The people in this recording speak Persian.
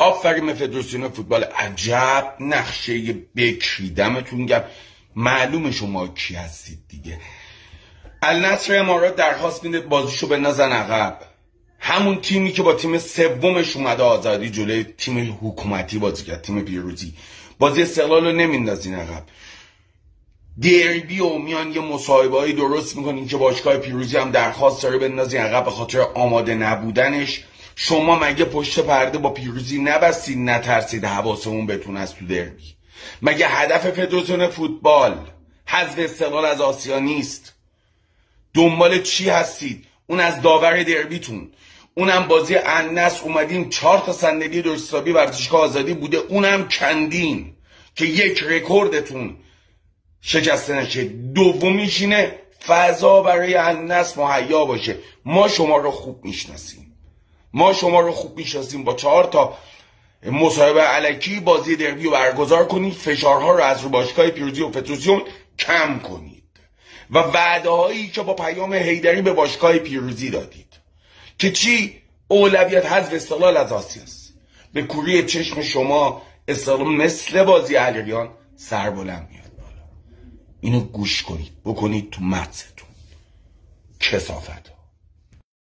آفرین به فدراسیون فوتبال، عجب نقشه بکری، دمتون گرم. معلومه شما کی هستید دیگه. النصر امارات درخواست میده بازیشو بندازن عقب. همون تیمی که با تیم سومش اومده آزادی جلوی تیم حکومتی بازی کرد، تیم پیروزی، بازی استقلال رو نمیندازین عقب. دربی و میان یه مصاحبه‌ای درست میکنین که باشگاه پیروزی هم درخواست داره بندازین عقب به خاطر آماده نبودنش. شما مگه پشت پرده با پیروزی نبستید نترسید حواسمون بهتون از تو دربی؟ مگه هدف فدراسیون فوتبال حذف استقلال از آسیا نیست؟ دنبال چی هستید؟ اون از داور دربیتون، اونم بازی النصر اومدین 4 تا صندلی درستابی ورزشگاه آزادی بوده، اونم کندین که یک رکوردتون شکسته نشه. دومیش اینه فضا برای النصر مهیا باشه. ما شما رو خوب میشناسیم، با 4 تا مصاحبه الکی بازی دربی رو برگزار کنید، فشارها رو از رو باشگاه پیروزی و فدراسیون کم کنید و وعده هایی که با پیام حیدری به باشگاه پیروزی دادید که چی؟ اولویت حذف استقلال از آسیاست. به کوری چشم شما استقلال مثل بازی الریان سربلند میاد بالا. اینو گوش کنید، بکنید تو مغزتون. کثافت.